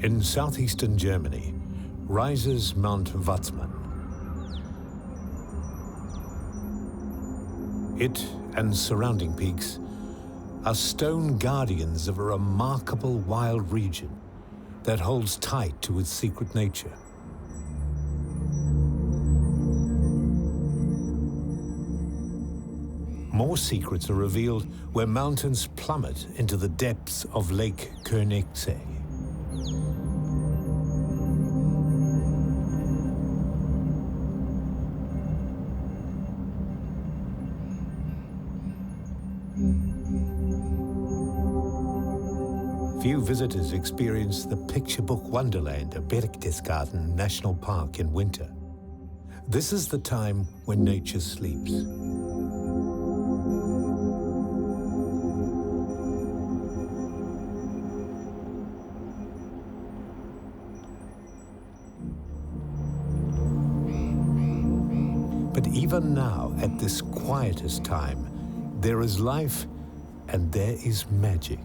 In southeastern Germany rises Mount Watzmann. It and surrounding peaks are stone guardians of a remarkable wild region that holds tight to its secret nature. More secrets are revealed where mountains plummet into the depths of Lake Königsee. Few visitors experience the picture book wonderland of Berchtesgaden National Park in winter. This is the time when nature sleeps. But even now, at this quietest time, there is life and there is magic.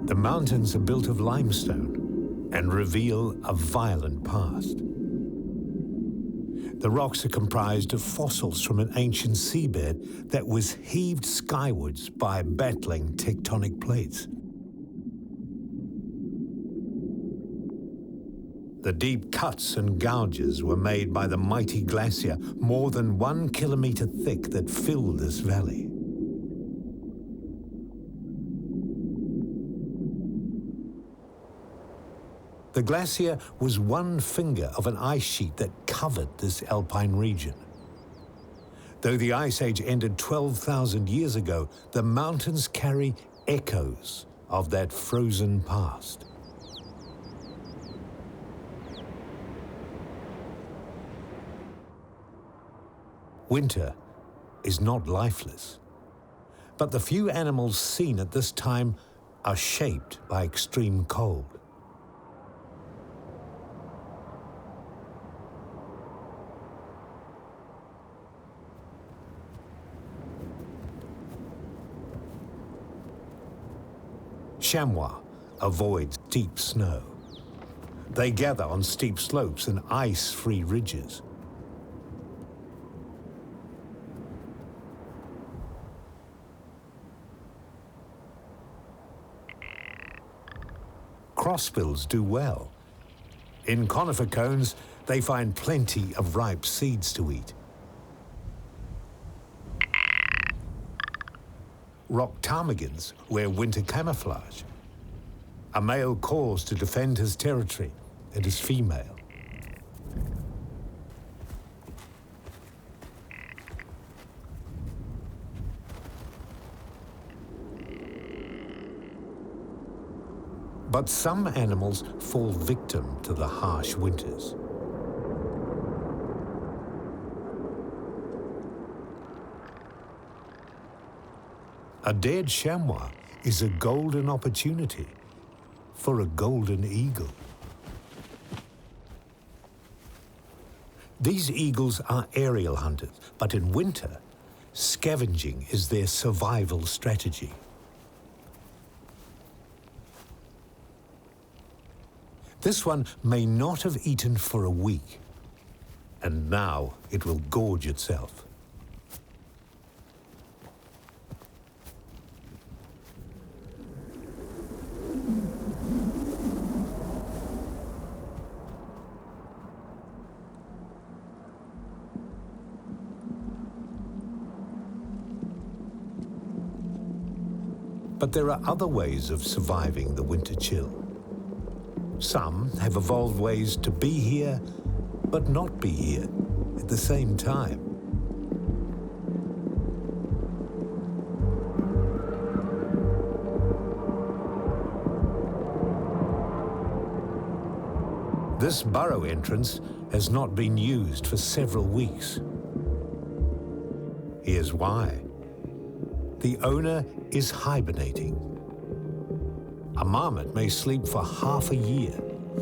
The mountains are built of limestone and reveal a violent past. The rocks are comprised of fossils from an ancient seabed that was heaved skywards by battling tectonic plates. The deep cuts and gouges were made by the mighty glacier more than 1 kilometer thick that filled this valley. The glacier was one finger of an ice sheet that covered this alpine region. Though the Ice Age ended 12,000 years ago, the mountains carry echoes of that frozen past. Winter is not lifeless, but the few animals seen at this time are shaped by extreme cold. Chamois avoid deep snow. They gather on steep slopes and ice-free ridges. Crossbills do well. In conifer cones, they find plenty of ripe seeds to eat. Rock ptarmigans wear winter camouflage. A male caws to defend his territory and is female. But some animals fall victim to the harsh winters. A dead chamois is a golden opportunity for a golden eagle. These eagles are aerial hunters, but in winter, scavenging is their survival strategy. This one may not have eaten for a week, and now it will gorge itself. But there are other ways of surviving the winter chill. Some have evolved ways to be here, but not be here at the same time. This burrow entrance has not been used for several weeks. Here's why. The owner is hibernating. A marmot may sleep for half a year,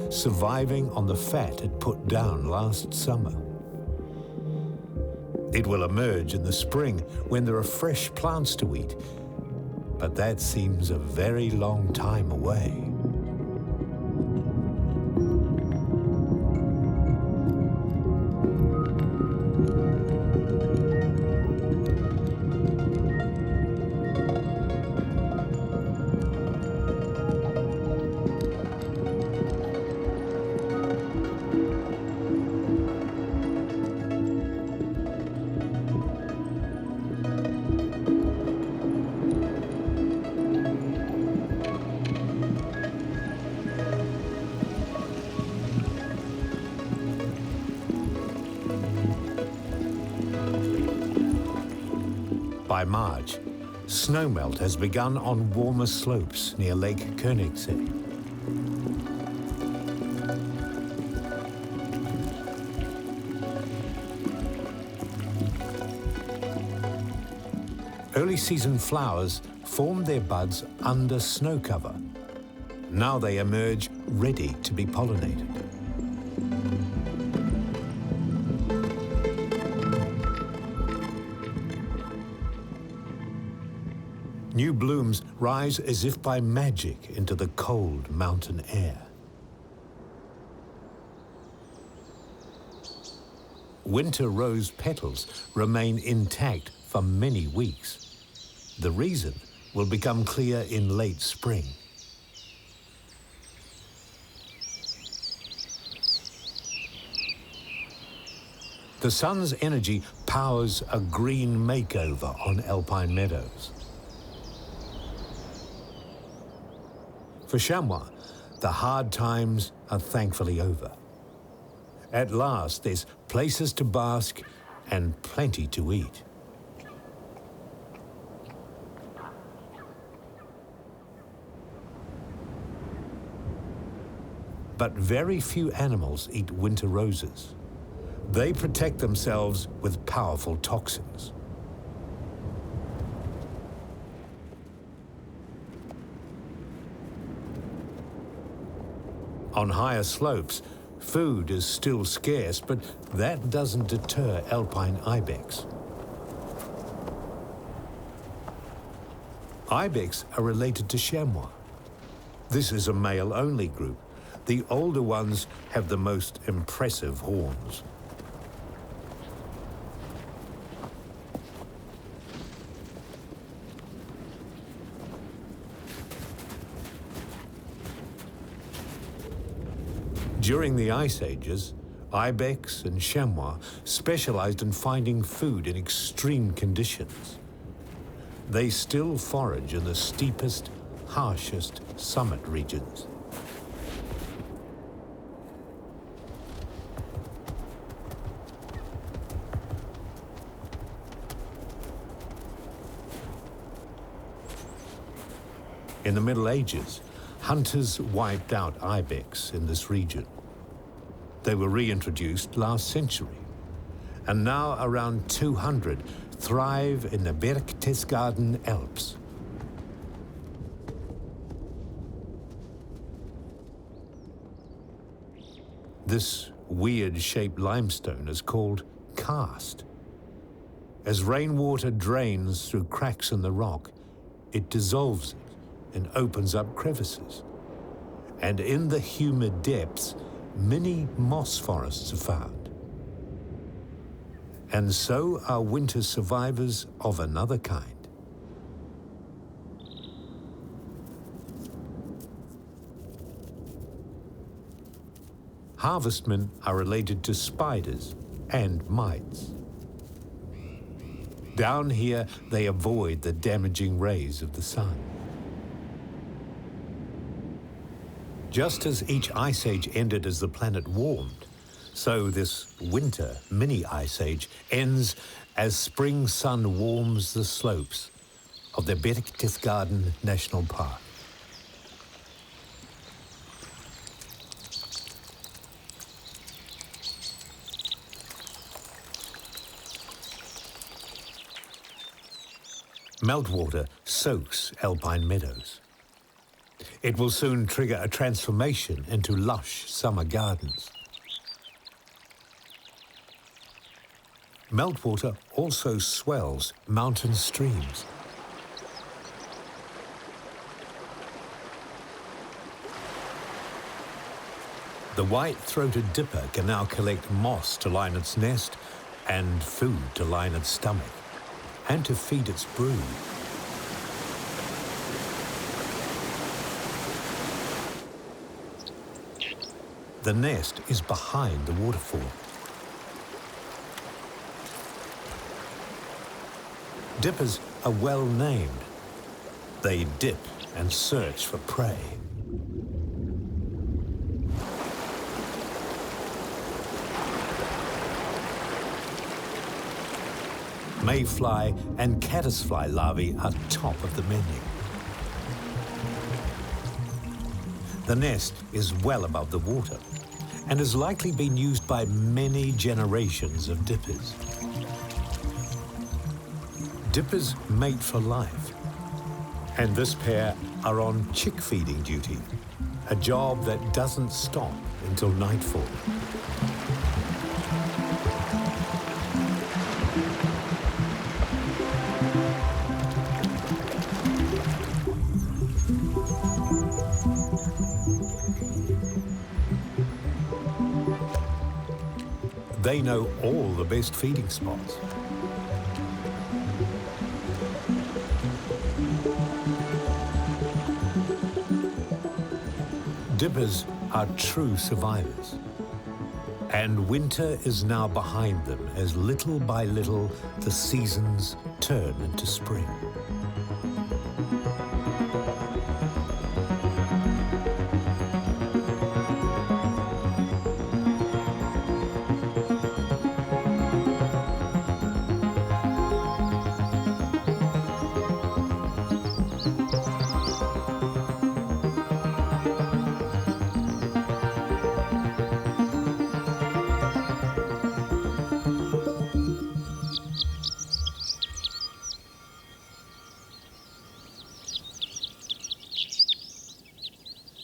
surviving on the fat it put down last summer. It will emerge in the spring when there are fresh plants to eat, but that seems a very long time away. By March, snowmelt has begun on warmer slopes near Lake Königsee. Early season flowers form their buds under snow cover. Now they emerge ready to be pollinated. New blooms rise as if by magic into the cold mountain air. Winter rose petals remain intact for many weeks. The reason will become clear in late spring. The sun's energy powers a green makeover on alpine meadows. For chamois, the hard times are thankfully over. At last, there's places to bask and plenty to eat. But very few animals eat winter roses. They protect themselves with powerful toxins. On higher slopes, food is still scarce, but that doesn't deter alpine ibex. Ibex are related to chamois. This is a male-only group. The older ones have the most impressive horns. During the Ice Ages, ibex and chamois specialized in finding food in extreme conditions. They still forage in the steepest, harshest summit regions. In the Middle Ages, hunters wiped out ibex in this region. They were reintroduced last century, and now around 200 thrive in the Berchtesgaden Alps. This weird-shaped limestone is called karst. As rainwater drains through cracks in the rock, it dissolves it and opens up crevices. And in the humid depths, many moss forests are found. And so are winter survivors of another kind. Harvestmen are related to spiders and mites. Down here, they avoid the damaging rays of the sun. Just as each ice age ended as the planet warmed, so this winter mini-ice age ends as spring sun warms the slopes of the Berchtesgaden National Park. Meltwater soaks alpine meadows. It will soon trigger a transformation into lush summer gardens. Meltwater also swells mountain streams. The white-throated dipper can now collect moss to line its nest and food to line its stomach and to feed its brood. The nest is behind the waterfall. Dippers are well named. They dip and search for prey. Mayfly and caddisfly larvae are top of the menu. The nest is well above the water and has likely been used by many generations of dippers. Dippers mate for life, and this pair are on chick feeding duty, a job that doesn't stop until nightfall. They know all the best feeding spots. Dippers are true survivors. And winter is now behind them as little by little the seasons turn into spring.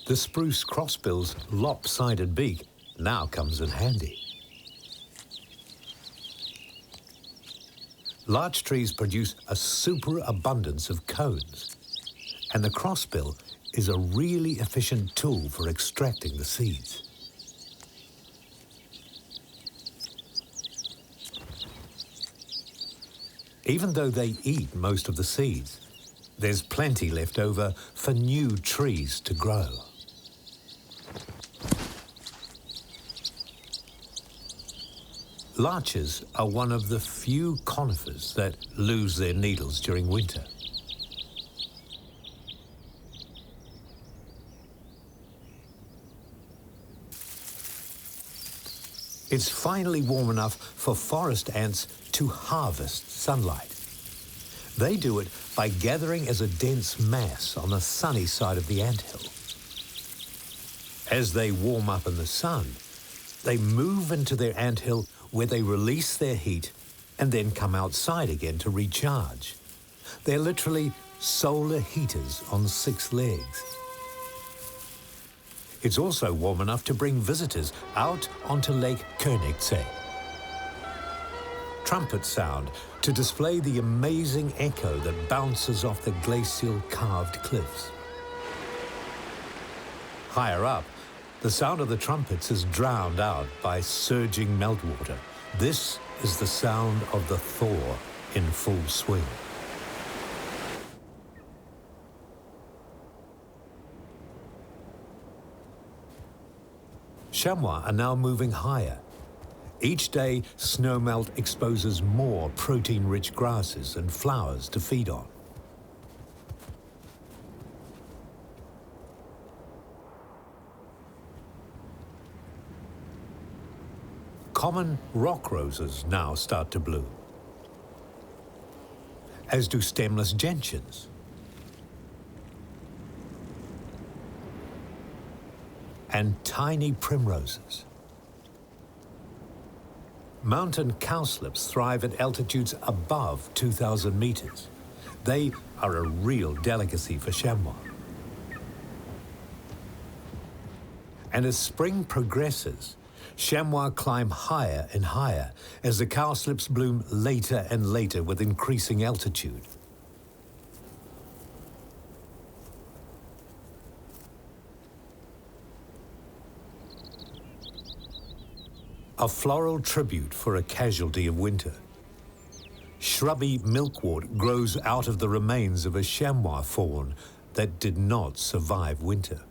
The spruce crossbill's lopsided beak now comes in handy. Larch trees produce a superabundance of cones, and the crossbill is a really efficient tool for extracting the seeds. Even though they eat most of the seeds, there's plenty left over for new trees to grow. Larches are one of the few conifers that lose their needles during winter. It's finally warm enough for forest ants to harvest sunlight. They do it by gathering as a dense mass on the sunny side of the anthill. As they warm up in the sun, they move into their anthill where they release their heat and then come outside again to recharge. They're literally solar heaters on 6 legs. It's also warm enough to bring visitors out onto Lake Königsee. Trumpet sound to display the amazing echo that bounces off the glacial carved cliffs. Higher up, the sound of the trumpets is drowned out by surging meltwater. This is the sound of the thaw in full swing. Chamois are now moving higher. Each day, snowmelt exposes more protein-rich grasses and flowers to feed on. Common rock roses now start to bloom, as do stemless gentians. And tiny primroses. Mountain cowslips thrive at altitudes above 2,000 meters. They are a real delicacy for chamois. And as spring progresses, chamois climb higher and higher as the cowslips bloom later and later with increasing altitude. A floral tribute for a casualty of winter. Shrubby milkwort grows out of the remains of a chamois fawn that did not survive winter.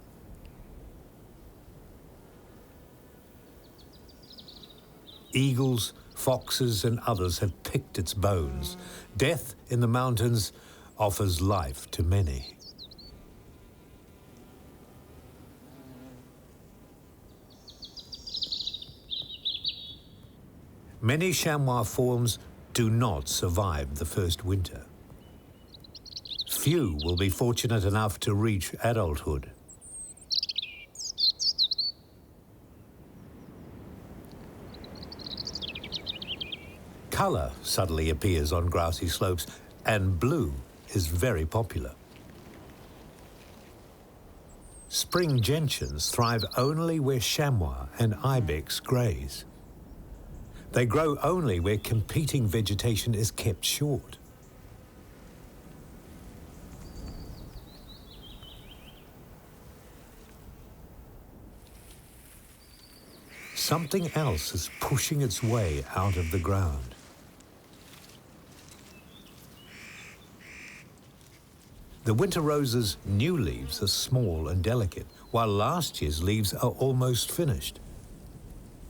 Eagles, foxes, and others have picked its bones. Death in the mountains offers life to many. Many chamois forms do not survive the first winter. Few will be fortunate enough to reach adulthood. Color suddenly appears on grassy slopes, and blue is very popular. Spring gentians thrive only where chamois and ibex graze. They grow only where competing vegetation is kept short. Something else is pushing its way out of the ground. The winter rose's new leaves are small and delicate, while last year's leaves are almost finished.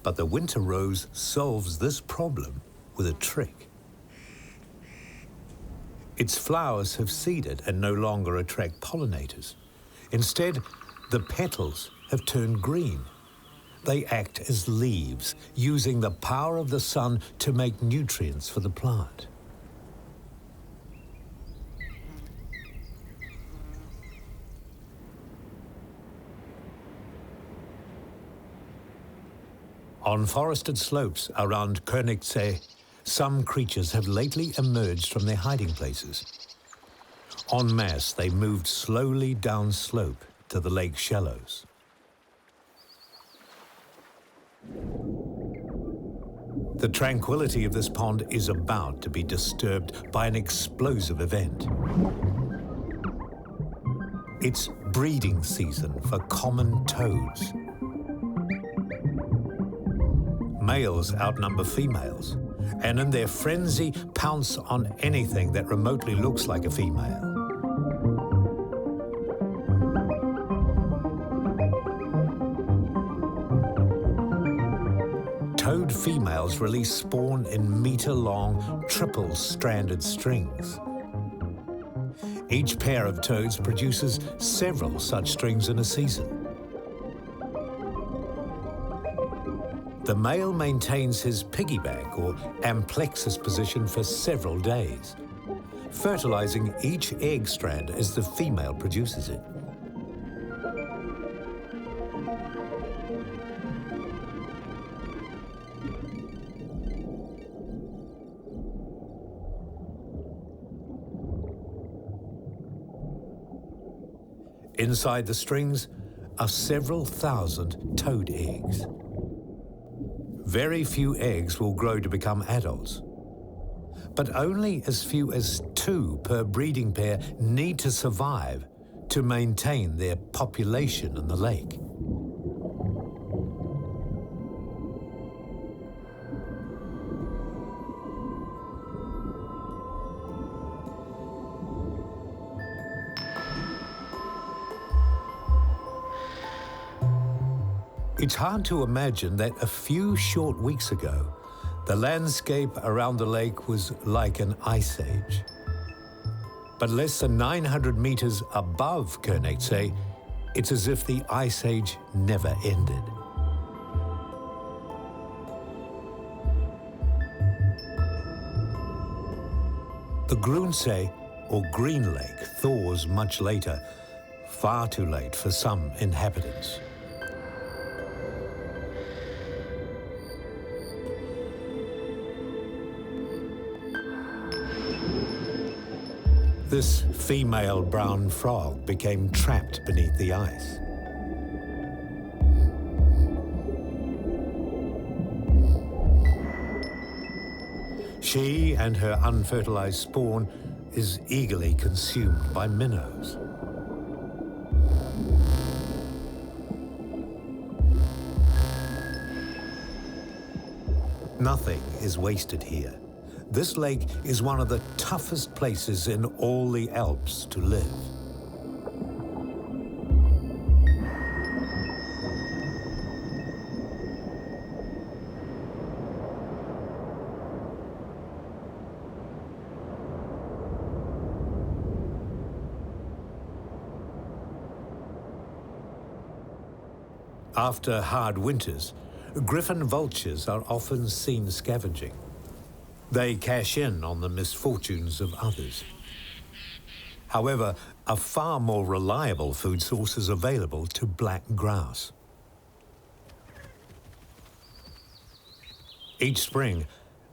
But the winter rose solves this problem with a trick. Its flowers have seeded and no longer attract pollinators. Instead, the petals have turned green. They act as leaves, using the power of the sun to make nutrients for the plant. On forested slopes around Königsee, some creatures have lately emerged from their hiding places. En masse, they moved slowly down slope to the lake shallows. The tranquility of this pond is about to be disturbed by an explosive event. It's breeding season for common toads. Males outnumber females, and in their frenzy pounce on anything that remotely looks like a female. Toad females release spawn in meter-long, triple-stranded strings. Each pair of toads produces several such strings in a season. The male maintains his piggyback or amplexus position for several days, fertilizing each egg strand as the female produces it. Inside the strings are several thousand toad eggs. Very few eggs will grow to become adults, but only as few as 2 per breeding pair need to survive to maintain their population in the lake. It's hard to imagine that a few short weeks ago, the landscape around the lake was like an ice age. But less than 900 meters above Königsee, it's as if the ice age never ended. The Grünsee, or Green Lake, thaws much later, far too late for some inhabitants. This female brown frog became trapped beneath the ice. She and her unfertilized spawn is eagerly consumed by minnows. Nothing is wasted here. This lake is one of the toughest places in all the Alps to live. After hard winters, griffon vultures are often seen scavenging. They cash in on the misfortunes of others. However, a far more reliable food source is available to black grouse. Each spring,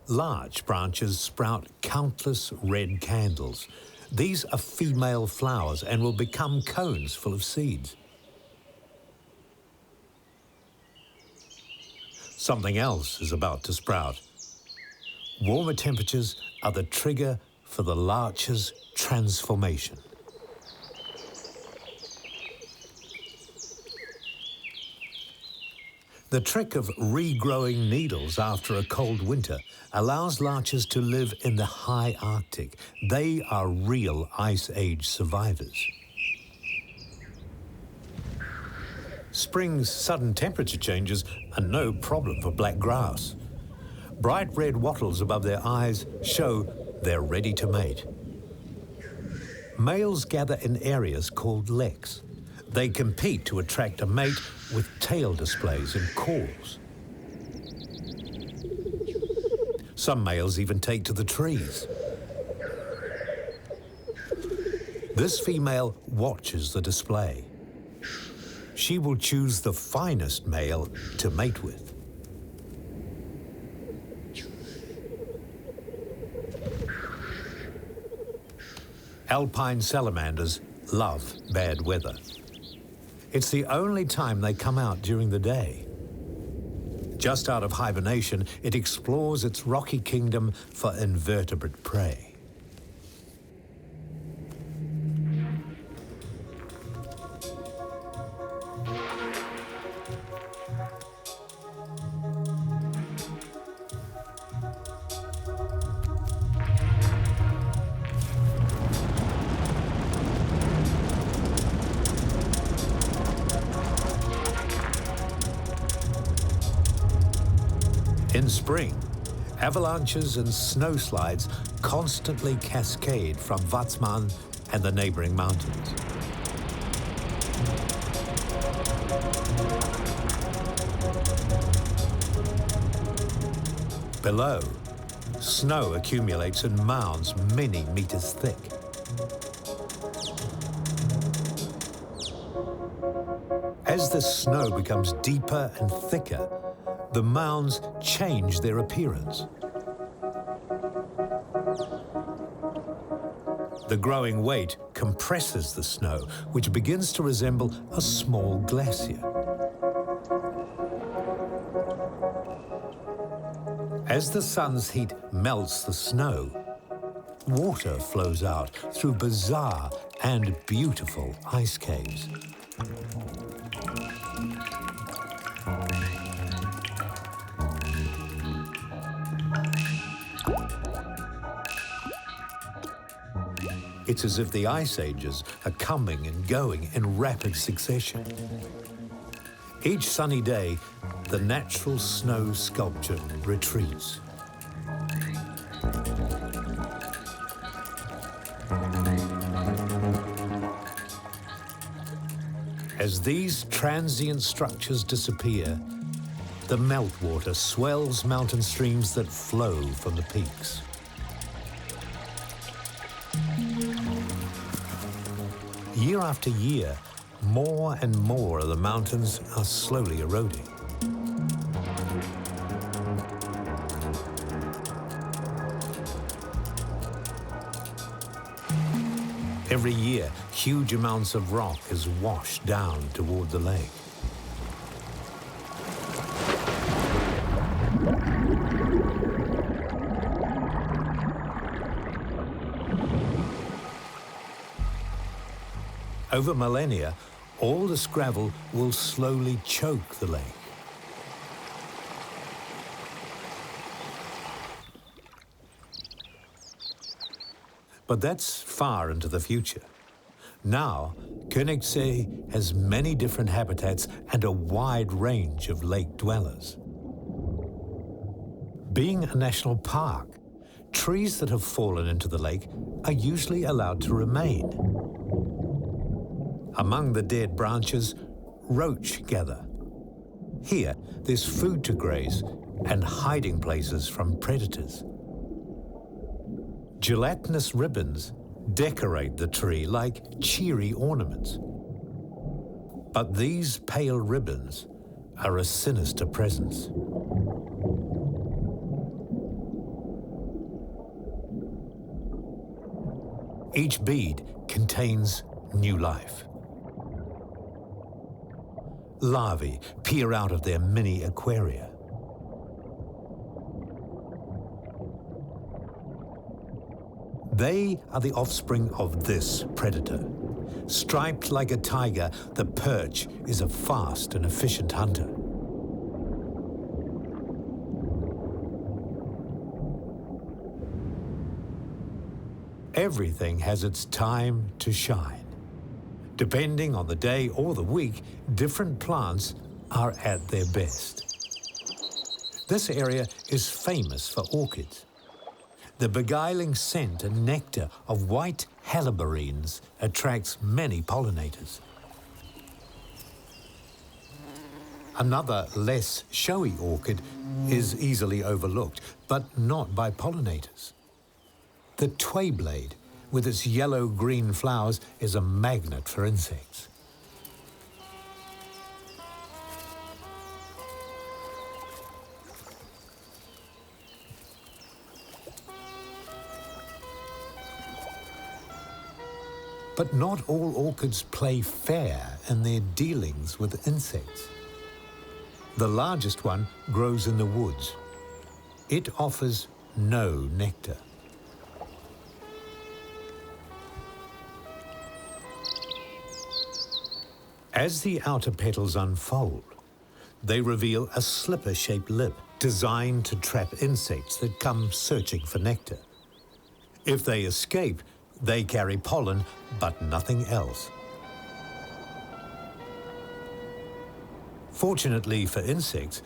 large branches sprout countless red candles. These are female flowers and will become cones full of seeds. Something else is about to sprout. Warmer temperatures are the trigger for the larch's transformation. The trick of regrowing needles after a cold winter allows larches to live in the high Arctic. They are real Ice Age survivors. Spring's sudden temperature changes are no problem for black grouse. Bright red wattles above their eyes show they're ready to mate. Males gather in areas called leks. They compete to attract a mate with tail displays and calls. Some males even take to the trees. This female watches the display. She will choose the finest male to mate with. Alpine salamanders love bad weather. It's the only time they come out during the day. Just out of hibernation, it explores its rocky kingdom for invertebrate prey. In spring, avalanches and snowslides constantly cascade from Watzmann and the neighboring mountains. Below, snow accumulates in mounds many meters thick. As the snow becomes deeper and thicker, the mounds change their appearance. The growing weight compresses the snow, which begins to resemble a small glacier. As the sun's heat melts the snow, water flows out through bizarre and beautiful ice caves. It's as if the ice ages are coming and going in rapid succession. Each sunny day, the natural snow sculpture retreats. As these transient structures disappear, the meltwater swells mountain streams that flow from the peaks. Year after year, more and more of the mountains are slowly eroding. Every year, huge amounts of rock is washed down toward the lake. Over millennia, all this gravel will slowly choke the lake. But that's far into the future. Now, Königsee has many different habitats and a wide range of lake dwellers. Being a national park, trees that have fallen into the lake are usually allowed to remain. Among the dead branches, roach gather. Here, there's food to graze and hiding places from predators. Gelatinous ribbons decorate the tree like cheery ornaments. But these pale ribbons are a sinister presence. Each bead contains new life. Larvae peer out of their mini aquaria. They are the offspring of this predator. Striped like a tiger, the perch is a fast and efficient hunter. Everything has its time to shine. Depending on the day or the week, different plants are at their best. This area is famous for orchids. The beguiling scent and nectar of white helleborines attracts many pollinators. Another less showy orchid is easily overlooked, but not by pollinators. The twayblade, with its yellow-green flowers, is a magnet for insects. But not all orchids play fair in their dealings with insects. The largest one grows in the woods. It offers no nectar. As the outer petals unfold, they reveal a slipper-shaped lip designed to trap insects that come searching for nectar. If they escape, they carry pollen, but nothing else. Fortunately for insects,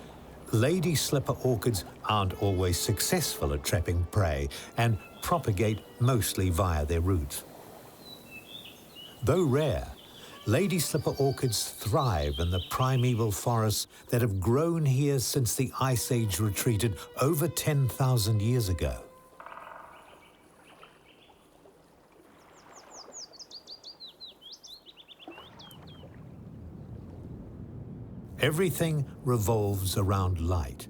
lady slipper orchids aren't always successful at trapping prey and propagate mostly via their roots. Though rare, lady slipper orchids thrive in the primeval forests that have grown here since the Ice Age retreated over 10,000 years ago. Everything revolves around light.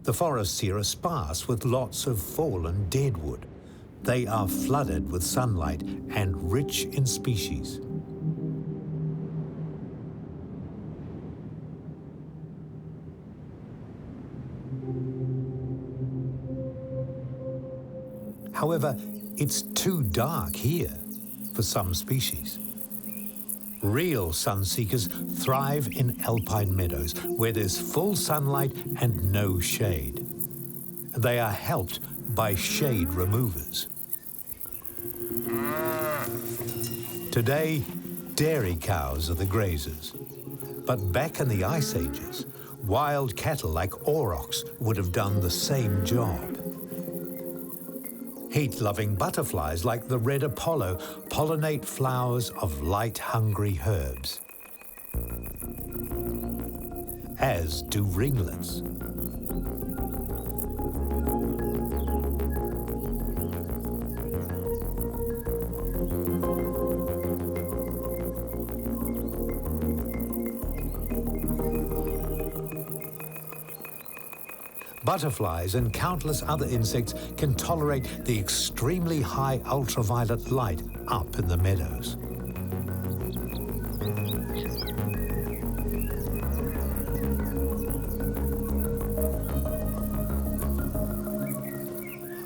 The forests here are sparse with lots of fallen dead wood. They are flooded with sunlight and rich in species. However, it's too dark here for some species. Real sun-seekers thrive in alpine meadows where there's full sunlight and no shade. They are helped by shade removers. Today, dairy cows are the grazers. But back in the Ice Ages, wild cattle like aurochs would have done the same job. Heat-loving butterflies like the red Apollo pollinate flowers of light-hungry herbs, as do ringlets. Butterflies and countless other insects can tolerate the extremely high ultraviolet light up in the meadows.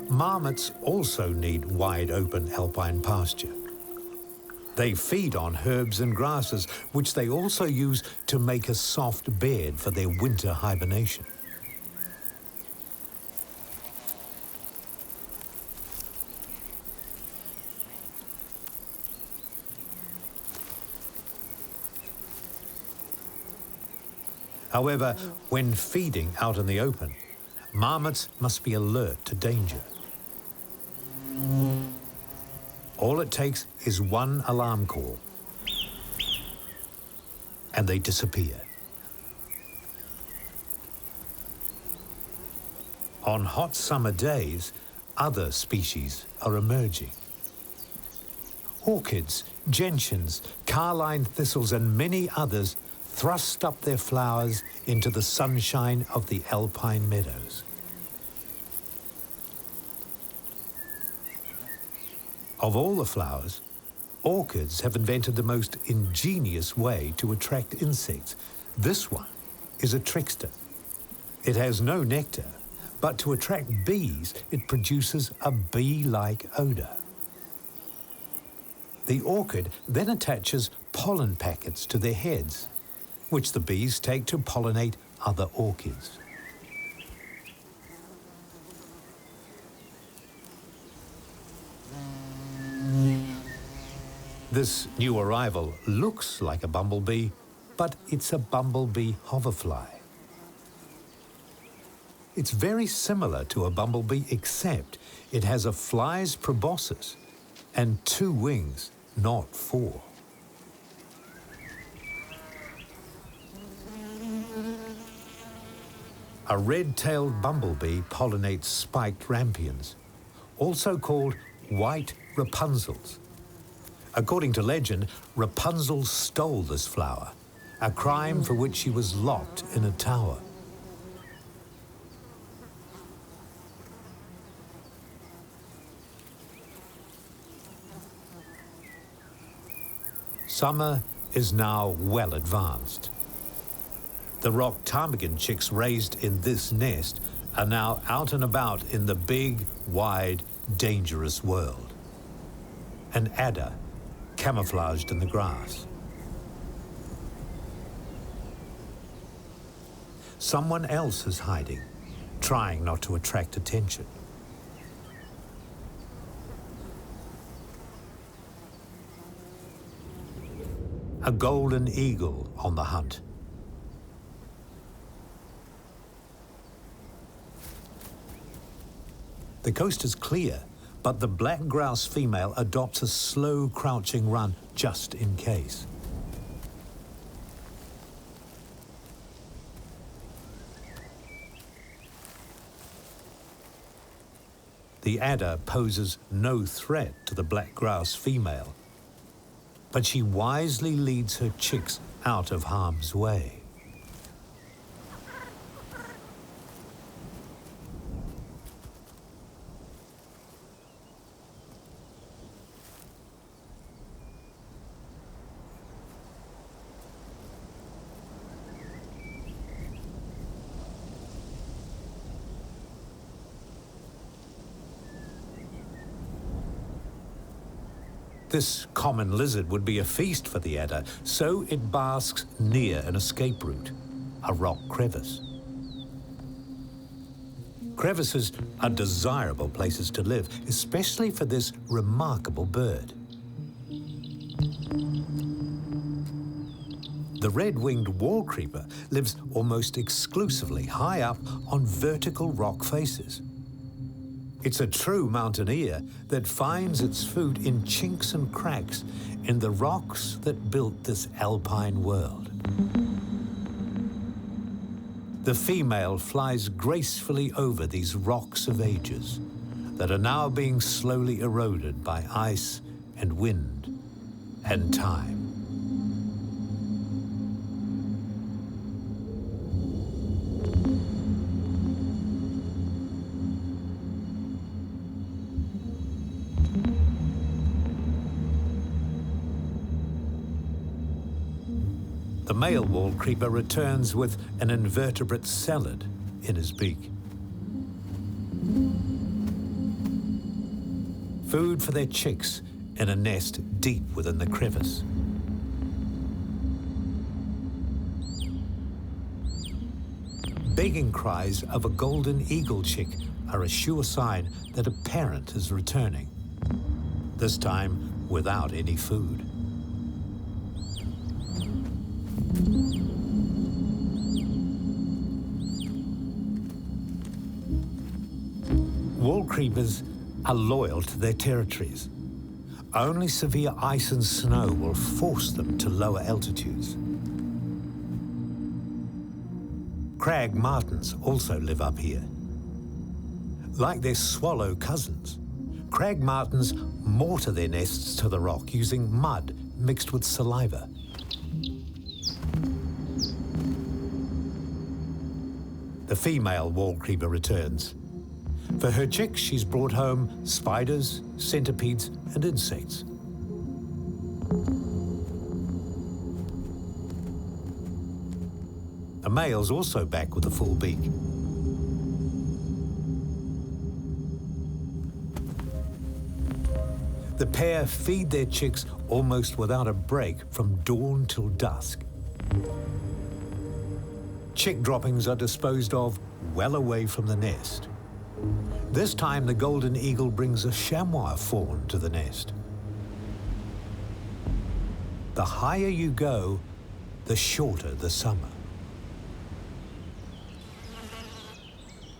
Marmots also need wide open alpine pasture. They feed on herbs and grasses, which they also use to make a soft bed for their winter hibernation. However, when feeding out in the open, marmots must be alert to danger. All it takes is one alarm call, and they disappear. On hot summer days, other species are emerging. Orchids, gentians, carline thistles, and many others thrust up their flowers into the sunshine of the alpine meadows. Of all the flowers, orchids have invented the most ingenious way to attract insects. This one is a trickster. It has no nectar, but to attract bees, it produces a bee-like odor. The orchid then attaches pollen packets to their heads, which the bees take to pollinate other orchids. This new arrival looks like a bumblebee, but it's a bumblebee hoverfly. It's very similar to a bumblebee, except it has a fly's proboscis and 2 wings, not 4. A red-tailed bumblebee pollinates spiked rampions, also called white Rapunzels. According to legend, Rapunzel stole this flower, a crime for which she was locked in a tower. Summer is now well advanced. The rock ptarmigan chicks raised in this nest are now out and about in the big, wide, dangerous world. An adder camouflaged in the grass. Someone else is hiding, trying not to attract attention. A golden eagle on the hunt. The coast is clear, but the black grouse female adopts a slow, crouching run just in case. The adder poses no threat to the black grouse female, but she wisely leads her chicks out of harm's way. This common lizard would be a feast for the adder, so it basks near an escape route, a rock crevice. Crevices are desirable places to live, especially for this remarkable bird. The red-winged wall creeper lives almost exclusively high up on vertical rock faces. It's a true mountaineer that finds its food in chinks and cracks in the rocks that built this alpine world. The female flies gracefully over these rocks of ages that are now being slowly eroded by ice and wind and time. The male wall creeper returns with an invertebrate salad in his beak. Food for their chicks in a nest deep within the crevice. Begging cries of a golden eagle chick are a sure sign that a parent is returning, this time without any food. Wall creepers are loyal to their territories. Only severe ice and snow will force them to lower altitudes. Crag martins also live up here. Like their swallow cousins, crag martins mortar their nests to the rock using mud mixed with saliva. The female wall creeper returns. For her chicks, she's brought home spiders, centipedes, and insects. The male's also back with a full beak. The pair feed their chicks almost without a break from dawn till dusk. Chick droppings are disposed of well away from the nest. This time, the golden eagle brings a chamois fawn to the nest. The higher you go, the shorter the summer.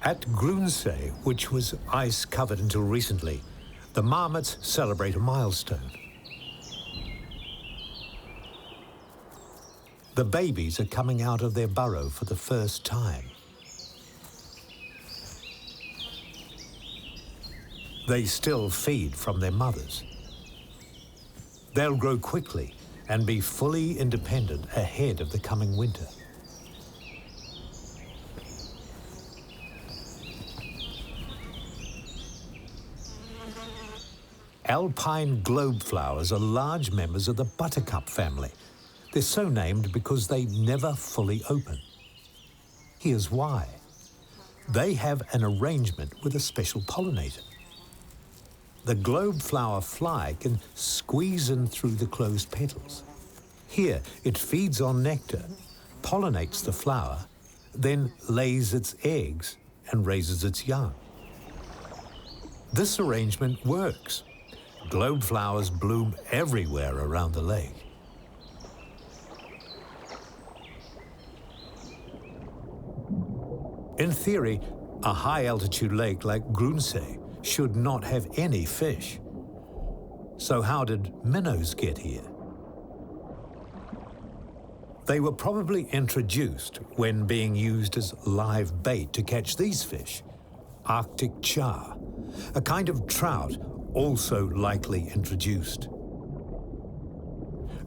At Grünsee, which was ice-covered until recently, the marmots celebrate a milestone. The babies are coming out of their burrow for the first time. They still feed from their mothers. They'll grow quickly and be fully independent ahead of the coming winter. Alpine globe flowers are large members of the buttercup family. They're so named because they never fully open. Here's why. They have an arrangement with a special pollinator. The globe flower fly can squeeze in through the closed petals. Here, it feeds on nectar, pollinates the flower, then lays its eggs and raises its young. This arrangement works. Globe flowers bloom everywhere around the lake. In theory, a high-altitude lake like Grünsee should not have any fish. So how did minnows get here? They were probably introduced when being used as live bait to catch these fish, Arctic char, a kind of trout also likely introduced.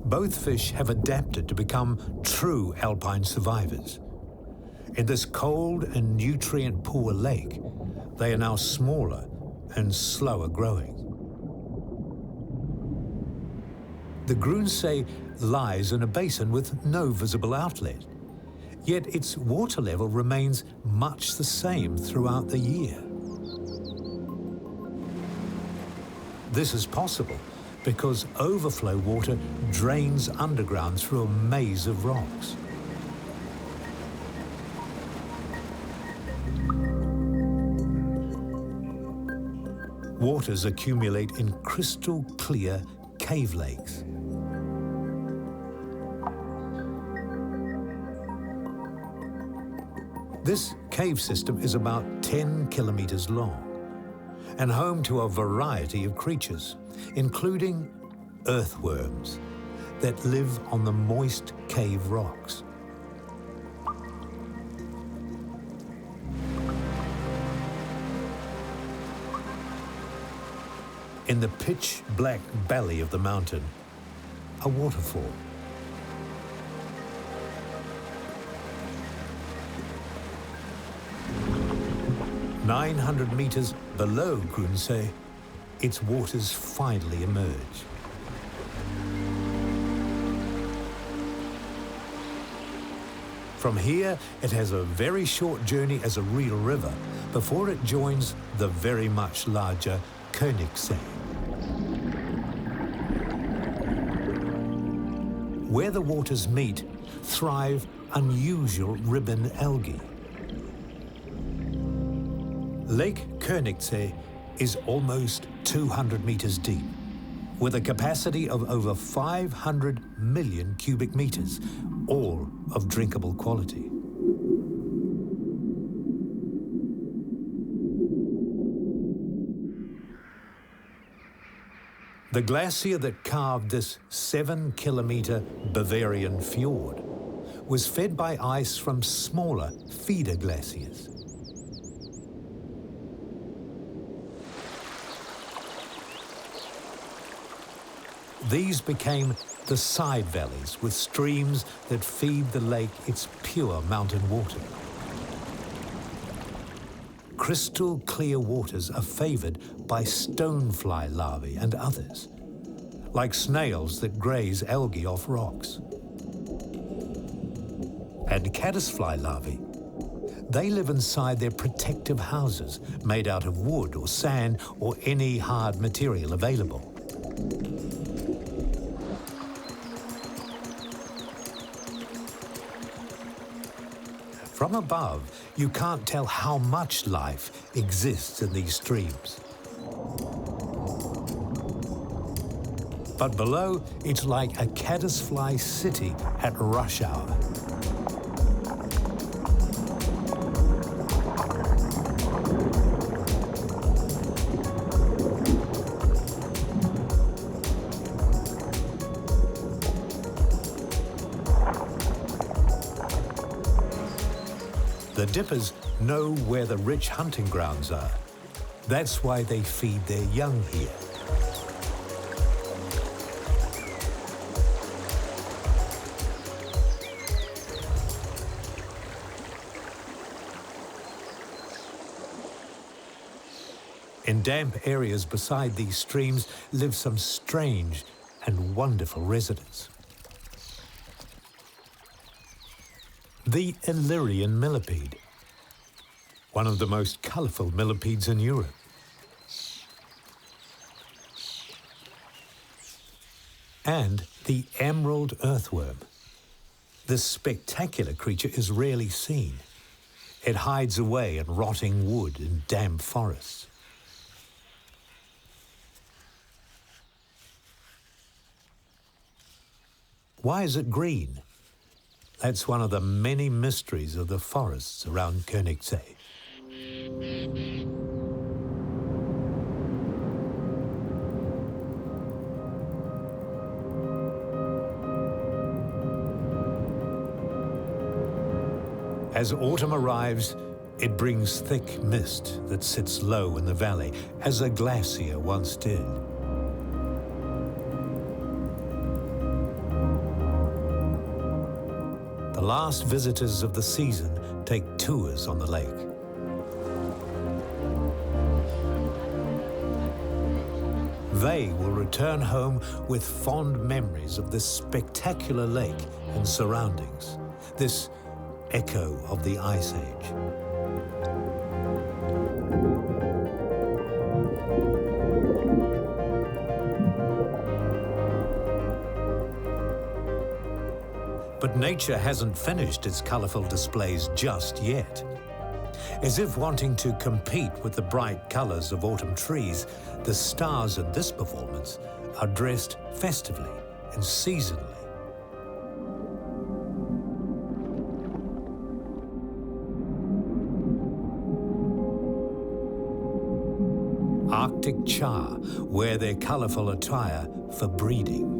Both fish have adapted to become true alpine survivors. In this cold and nutrient-poor lake, they are now smaller and slower growing. The Grünsee lies in a basin with no visible outlet, yet its water level remains much the same throughout the year. This is possible because overflow water drains underground through a maze of rocks. Waters accumulate in crystal clear cave lakes. This cave system is about 10 kilometers long and home to a variety of creatures, including earthworms that live on the moist cave rocks. In the pitch-black belly of the mountain, a waterfall. "900 meters below Grünsee, its waters finally emerge. From here, it has a very short journey as a real river before it joins the very much larger Königsee. Where the waters meet, thrive unusual ribbon algae. Lake Königsee is almost 200 meters deep, with a capacity of over 500 million cubic meters, all of drinkable quality. The glacier that carved this 7-kilometer Bavarian fjord was fed by ice from smaller feeder glaciers. These became the side valleys with streams that feed the lake its pure mountain water. Crystal clear waters are favored by stonefly larvae and others, like snails that graze algae off rocks. And caddisfly larvae, they live inside their protective houses made out of wood or sand or any hard material available. From above, you can't tell how much life exists in these streams. But below, it's like a caddisfly city at rush hour. The dippers know where the rich hunting grounds are. That's why they feed their young here. In damp areas beside these streams live some strange and wonderful residents. The Illyrian millipede, one of the most colourful millipedes in Europe. And the emerald earthworm. This spectacular creature is rarely seen. It hides away in rotting wood and damp forests. Why is it green? That's one of the many mysteries of the forests around Königsee. As autumn arrives, it brings thick mist that sits low in the valley, as a glacier once did. The last visitors of the season take tours on the lake. They will return home with fond memories of this spectacular lake and surroundings, this echo of the Ice Age. But nature hasn't finished its colourful displays just yet. As if wanting to compete with the bright colours of autumn trees, the stars in this performance are dressed festively and seasonally. Arctic char wear their colourful attire for breeding.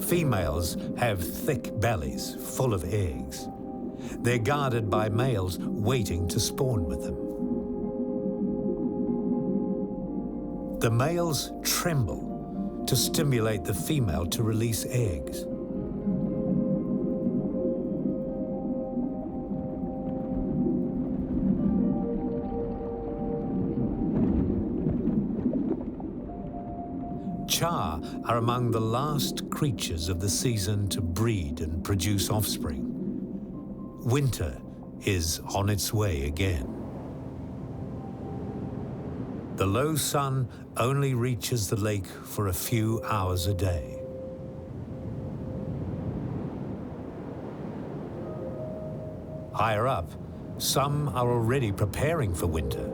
Females have thick bellies full of eggs. They're guarded by males waiting to spawn with them. The males tremble to stimulate the female to release eggs. char are among the last creatures of the season to breed and produce offspring. Winter is on its way again. The low sun only reaches the lake for a few hours a day. Higher up, some are already preparing for winter.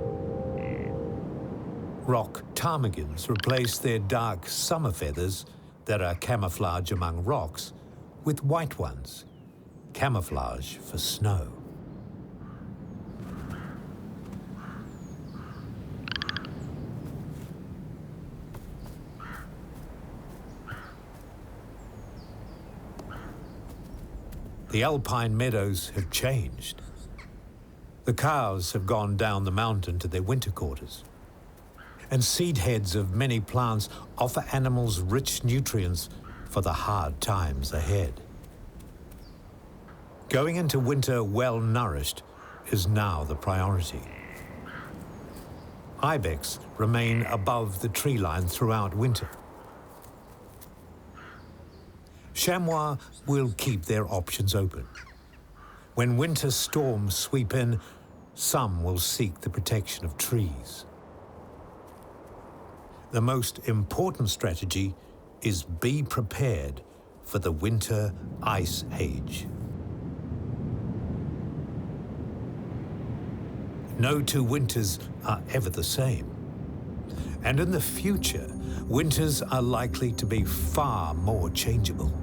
Rock ptarmigans replace their dark summer feathers that are camouflage among rocks with white ones, camouflage for snow. The alpine meadows have changed. The cows have gone down the mountain to their winter quarters. And seed heads of many plants offer animals rich nutrients for the hard times ahead. Going into winter well-nourished is now the priority. Ibex remain above the tree line throughout winter. Chamois will keep their options open. When winter storms sweep in, some will seek the protection of trees. The most important strategy is be prepared for the winter ice age. No two winters are ever the same. And in the future, winters are likely to be far more changeable.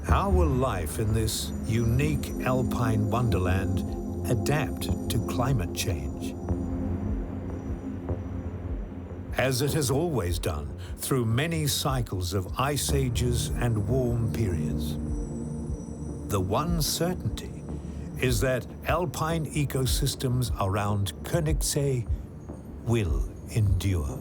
How will life in this unique alpine wonderland adapt to climate change? As it has always done through many cycles of ice ages and warm periods. The one certainty is that alpine ecosystems around Königsee will endure.